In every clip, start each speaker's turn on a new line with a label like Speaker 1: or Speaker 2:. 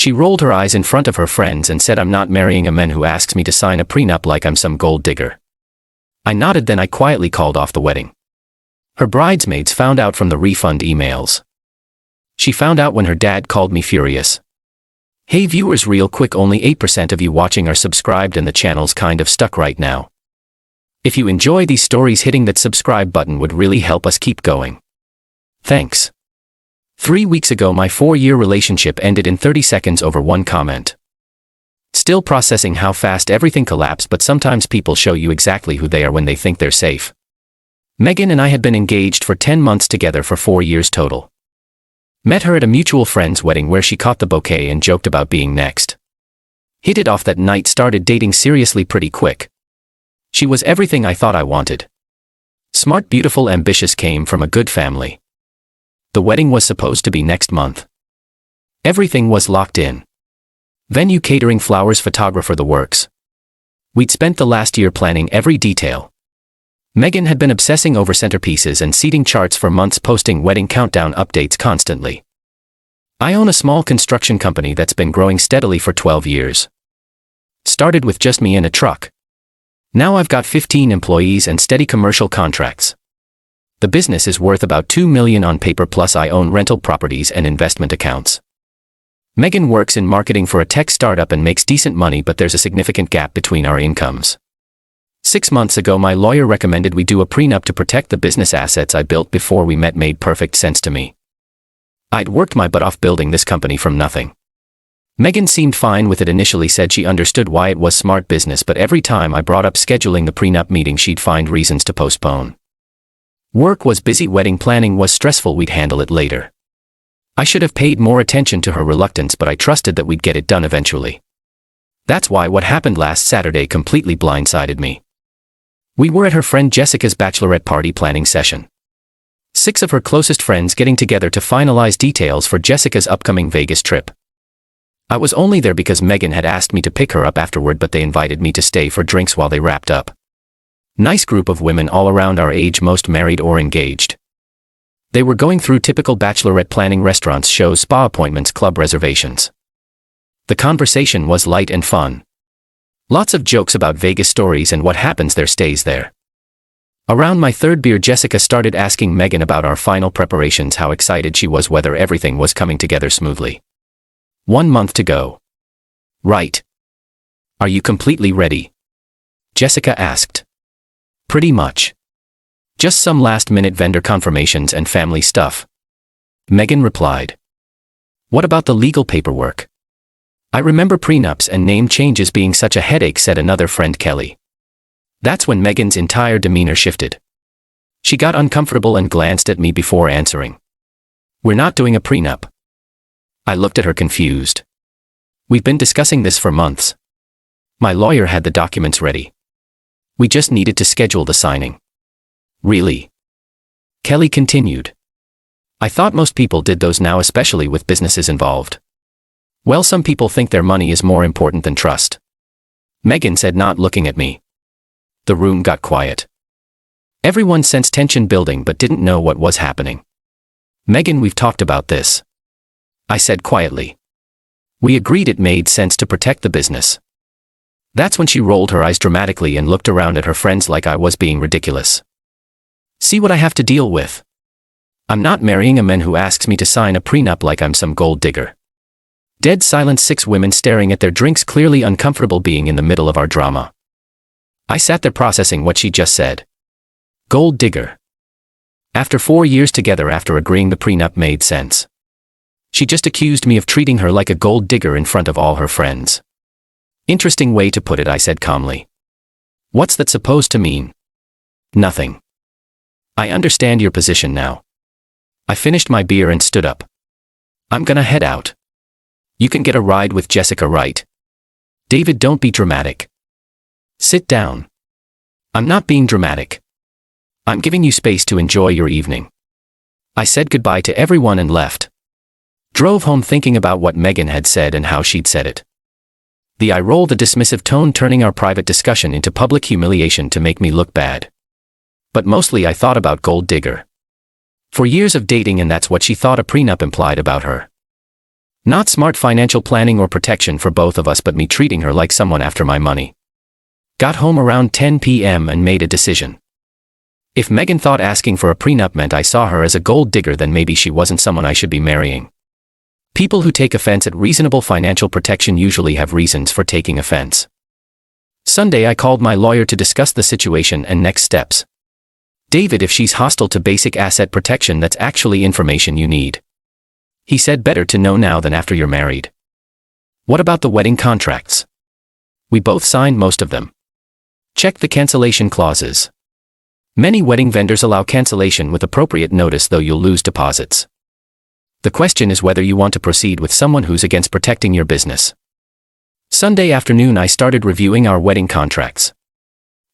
Speaker 1: She rolled her eyes in front of her friends and said, "I'm not marrying a man who asks me to sign a prenup like I'm some gold digger." I nodded, then I quietly called off the wedding. Her bridesmaids found out from the refund emails. She found out when her dad called me furious. Hey viewers, real quick, only 8% of you watching are subscribed and the channel's kind of stuck right now. If you enjoy these stories, hitting that subscribe button would really help us keep going. Thanks. 3 weeks ago my 4-year relationship ended in 30 seconds over one comment. Still processing how fast everything collapsed, but sometimes people show you exactly who they are when they think they're safe. Megan and I had been engaged for 10 months together for 4 years total. Met her at a mutual friend's wedding where she caught the bouquet and joked about being next. Hit it off that night, started dating seriously pretty quick. She was everything I thought I wanted. Smart, beautiful, ambitious, came from a good family. The wedding was supposed to be next month. Everything was locked in. Venue, catering, flowers, photographer, the works. We'd spent the last year planning every detail. Megan had been obsessing over centerpieces and seating charts for months, posting wedding countdown updates constantly. I own a small construction company that's been growing steadily for 12 years. Started with just me and a truck. Now I've got 15 employees and steady commercial contracts. The business is worth about $2 million on paper, plus I own rental properties and investment accounts. Megan works in marketing for a tech startup and makes decent money, but there's a significant gap between our incomes. 6 months ago my lawyer recommended we do a prenup to protect the business assets I built before we met. Made perfect sense to me. I'd worked my butt off building this company from nothing. Megan seemed fine with it initially, said she understood why it was smart business, but every time I brought up scheduling the prenup meeting she'd find reasons to postpone. Work was busy, wedding planning was stressful, we'd handle it later. I should have paid more attention to her reluctance, but I trusted that we'd get it done eventually. That's why what happened last Saturday completely blindsided me. We were at her friend Jessica's bachelorette party planning session. 6 of her closest friends getting together to finalize details for Jessica's upcoming Vegas trip. I was only there because Megan had asked me to pick her up afterward, but they invited me to stay for drinks while they wrapped up. Nice group of women all around our age, most married or engaged. They were going through typical bachelorette planning: restaurants, shows, spa appointments, club reservations. The conversation was light and fun. Lots of jokes about Vegas stories and what happens there stays there. Around my 3rd beer, Jessica started asking Megan about our final preparations, how excited she was, whether everything was coming together smoothly. 1 month to go. Right. Are you completely ready? Jessica asked. Pretty much. Just some last-minute vendor confirmations and family stuff. Megan replied. What about the legal paperwork? I remember prenups and name changes being such a headache, said another friend, Kelly. That's when Megan's entire demeanor shifted. She got uncomfortable and glanced at me before answering. We're not doing a prenup. I looked at her confused. We've been discussing this for months. My lawyer had the documents ready. We just needed to schedule the signing. Really? Kelly continued. I thought most people did those now, especially with businesses involved. Well, some people think their money is more important than trust. Megan said, not looking at me. The room got quiet. Everyone sensed tension building but didn't know what was happening. Megan, we've talked about this. I said quietly. We agreed it made sense to protect the business. That's when she rolled her eyes dramatically and looked around at her friends like I was being ridiculous. See what I have to deal with? I'm not marrying a man who asks me to sign a prenup like I'm some gold digger. Dead silence, 6 women staring at their drinks, clearly uncomfortable being in the middle of our drama. I sat there processing what she just said. Gold digger. After 4 years together, after agreeing the prenup made sense. She just accused me of treating her like a gold digger in front of all her friends. Interesting way to put it, I said calmly. What's that supposed to mean? Nothing. I understand your position now. I finished my beer and stood up. I'm gonna head out. You can get a ride with Jessica, right? David, don't be dramatic. Sit down. I'm not being dramatic. I'm giving you space to enjoy your evening. I said goodbye to everyone and left. Drove home thinking about what Megan had said and how she'd said it. The eye rolled, a dismissive tone, turning our private discussion into public humiliation to make me look bad. But mostly I thought about gold digger. For years of dating, and that's what she thought a prenup implied about her. Not smart financial planning or protection for both of us, but me treating her like someone after my money. Got home around 10 p.m. and made a decision. If Megan thought asking for a prenup meant I saw her as a gold digger, then maybe she wasn't someone I should be marrying. People who take offense at reasonable financial protection usually have reasons for taking offense. Sunday, I called my lawyer to discuss the situation and next steps. David, if she's hostile to basic asset protection, that's actually information you need. He said better to know now than after you're married. What about the wedding contracts? We both signed most of them. Check the cancellation clauses. Many wedding vendors allow cancellation with appropriate notice, though you'll lose deposits. The question is whether you want to proceed with someone who's against protecting your business. Sunday afternoon, I started reviewing our wedding contracts.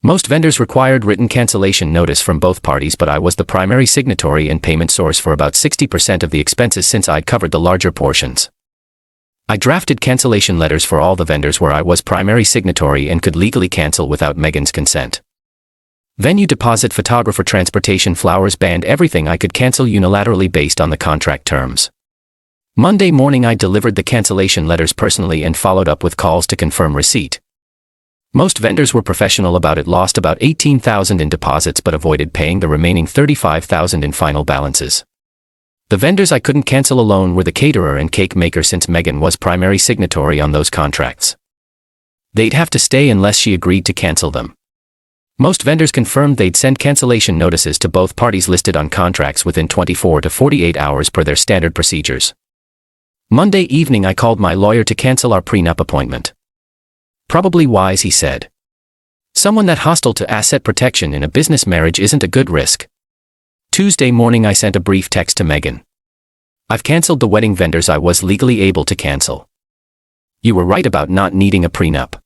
Speaker 1: Most vendors required written cancellation notice from both parties, but I was the primary signatory and payment source for about 60% of the expenses since I'd covered the larger portions. I drafted cancellation letters for all the vendors where I was primary signatory and could legally cancel without Megan's consent. Venue, deposit, photographer, transportation, flowers, band, everything I could cancel unilaterally based on the contract terms. Monday morning, I delivered the cancellation letters personally and followed up with calls to confirm receipt. Most vendors were professional about it, lost about $18,000 in deposits but avoided paying the remaining $35,000 in final balances. The vendors I couldn't cancel alone were the caterer and cake maker, since Megan was primary signatory on those contracts. They'd have to stay unless she agreed to cancel them. Most vendors confirmed they'd send cancellation notices to both parties listed on contracts within 24 to 48 hours per their standard procedures. Monday evening, I called my lawyer to cancel our prenup appointment. Probably wise, he said. Someone that hostile to asset protection in a business marriage isn't a good risk. Tuesday morning, I sent a brief text to Megan. I've canceled the wedding vendors I was legally able to cancel. You were right about not needing a prenup.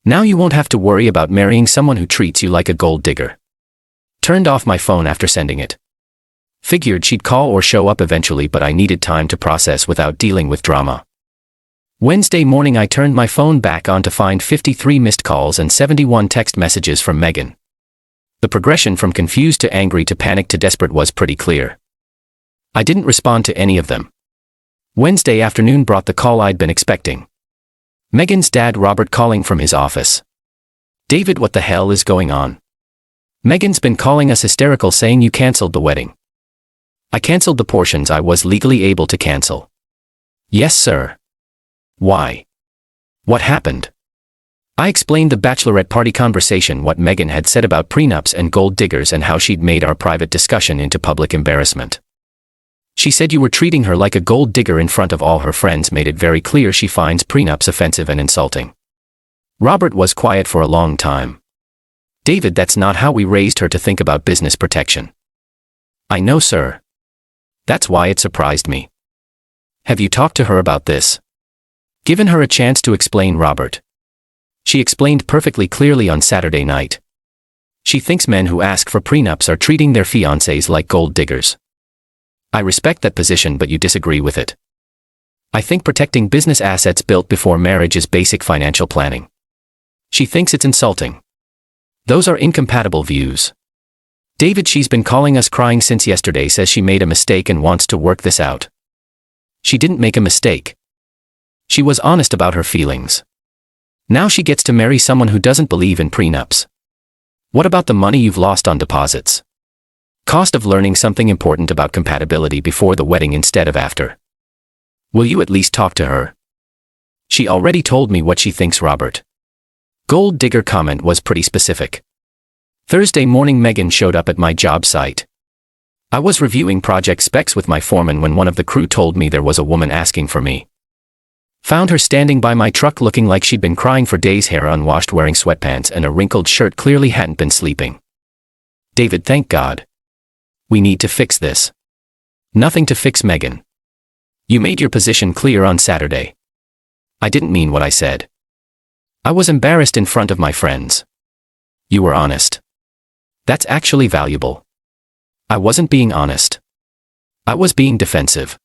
Speaker 1: Now you won't have to worry about marrying someone who treats you like a gold digger. Turned off my phone after sending it. Figured she'd call or show up eventually, but I needed time to process without dealing with drama. Wednesday morning, I turned my phone back on to find 53 missed calls and 71 text messages from Megan. The progression from confused to angry to panicked to desperate was pretty clear. I didn't respond to any of them. Wednesday afternoon brought the call I'd been expecting. Megan's dad, Robert, calling from his office. David, what the hell is going on? Megan's been calling us hysterical, saying you canceled the wedding. I canceled the portions I was legally able to cancel. Yes, sir. Why? What happened? I explained the bachelorette party conversation, what Megan had said about prenups and gold diggers, and how she'd made our private discussion into public embarrassment. She said you were treating her like a gold digger in front of all her friends, made it very clear she finds prenups offensive and insulting. Robert was quiet for a long time. David, that's not how we raised her to think about business protection. I know, sir. That's why it surprised me. Have you talked to her about this? Given her a chance to explain, Robert. She explained perfectly clearly on Saturday night. She thinks men who ask for prenups are treating their fiancés like gold diggers. I respect that position, but you disagree with it. I think protecting business assets built before marriage is basic financial planning. She thinks it's insulting. Those are incompatible views. David, she's been calling us crying since yesterday, says she made a mistake and wants to work this out. She didn't make a mistake. She was honest about her feelings. Now she gets to marry someone who doesn't believe in prenups. What about the money you've lost on deposits? Cost of learning something important about compatibility before the wedding instead of after. Will you at least talk to her? She already told me what she thinks, Robert. Gold digger comment was pretty specific. Thursday morning, Megan showed up at my job site. I was reviewing project specs with my foreman when one of the crew told me there was a woman asking for me. Found her standing by my truck looking like she'd been crying for days, hair unwashed, wearing sweatpants and a wrinkled shirt, clearly hadn't been sleeping. David, thank God. We need to fix this. Nothing to fix, Megan. You made your position clear on Saturday. I didn't mean what I said. I was embarrassed in front of my friends. You were honest. That's actually valuable. I wasn't being honest. I was being defensive.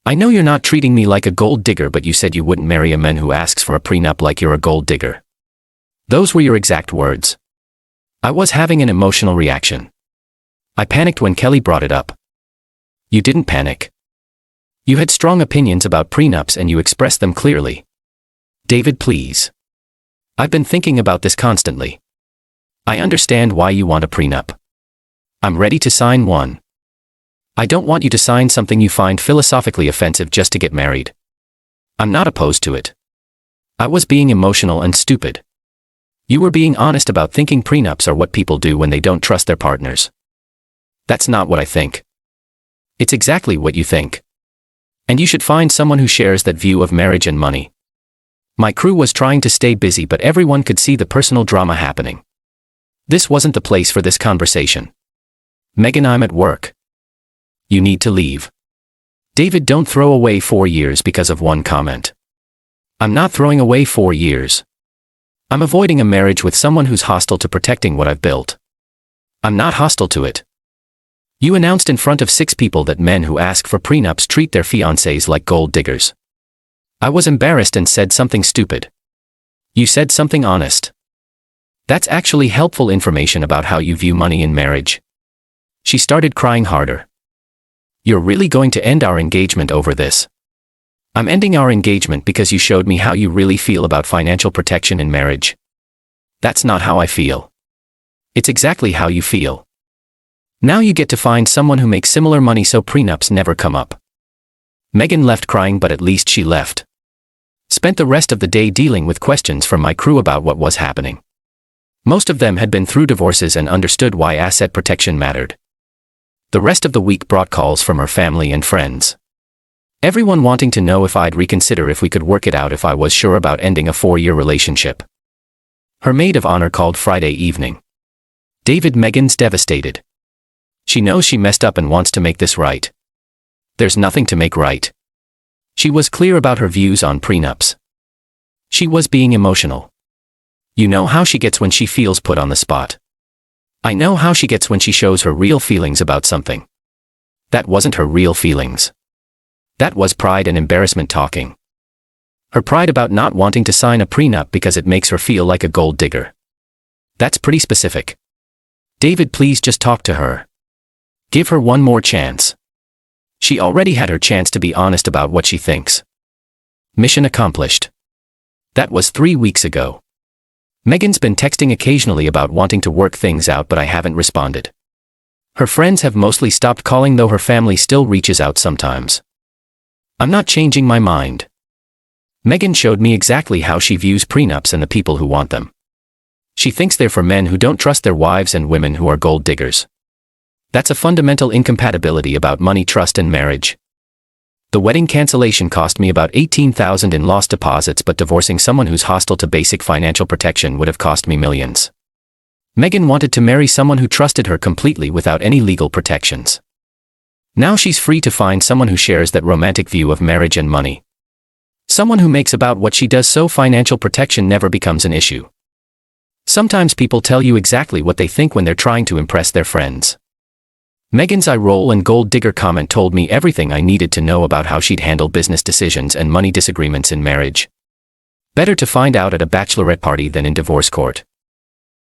Speaker 1: I know you're not treating me like a gold digger, but you said you wouldn't marry a man who asks for a prenup like you're a gold digger. Those were your exact words. I was having an emotional reaction. I panicked when Kelly brought it up. You didn't panic. You had strong opinions about prenups and you expressed them clearly. David, please. I've been thinking about this constantly. I understand why you want a prenup. I'm ready to sign one. I don't want you to sign something you find philosophically offensive just to get married. I'm not opposed to it. I was being emotional and stupid. You were being honest about thinking prenups are what people do when they don't trust their partners. That's not what I think. It's exactly what you think. And you should find someone who shares that view of marriage and money. My crew was trying to stay busy, but everyone could see the personal drama happening. This wasn't the place for this conversation. Megan, I'm at work. You need to leave. David, don't throw away 4 years because of one comment. I'm not throwing away 4 years. I'm avoiding a marriage with someone who's hostile to protecting what I've built. I'm not hostile to it. You announced in front of 6 people that men who ask for prenups treat their fiancés like gold diggers. I was embarrassed and said something stupid. You said something honest. That's actually helpful information about how you view money in marriage. She started crying harder. You're really going to end our engagement over this? I'm ending our engagement because you showed me how you really feel about financial protection in marriage. That's not how I feel. It's exactly how you feel. Now you get to find someone who makes similar money so prenups never come up. Megan left crying, but at least she left. Spent the rest of the day dealing with questions from my crew about what was happening. Most of them had been through divorces and understood why asset protection mattered. The rest of the week brought calls from her family and friends. Everyone wanting to know if I'd reconsider if we could work it out if I was sure about ending a 4-year relationship. Her maid of honor called Friday evening. David, Megan's devastated. She knows she messed up and wants to make this right. There's nothing to make right. She was clear about her views on prenups. She was being emotional. You know how she gets when she feels put on the spot. I know how she gets when she shows her real feelings about something. That wasn't her real feelings. That was pride and embarrassment talking. Her pride about not wanting to sign a prenup because it makes her feel like a gold digger. That's pretty specific. David, please just talk to her. Give her one more chance. She already had her chance to be honest about what she thinks. Mission accomplished. That was 3 weeks ago. Megan's been texting occasionally about wanting to work things out, but I haven't responded. Her friends have mostly stopped calling, though her family still reaches out sometimes. I'm not changing my mind. Megan showed me exactly how she views prenups and the people who want them. She thinks they're for men who don't trust their wives and women who are gold diggers. That's a fundamental incompatibility about money, trust, and marriage. The wedding cancellation cost me about $18,000 in lost deposits, but divorcing someone who's hostile to basic financial protection would have cost me millions. Megan wanted to marry someone who trusted her completely without any legal protections. Now she's free to find someone who shares that romantic view of marriage and money. Someone who makes about what she does so financial protection never becomes an issue. Sometimes people tell you exactly what they think when they're trying to impress their friends. Megan's eye roll and gold digger comment told me everything I needed to know about how she'd handle business decisions and money disagreements in marriage. Better to find out at a bachelorette party than in divorce court.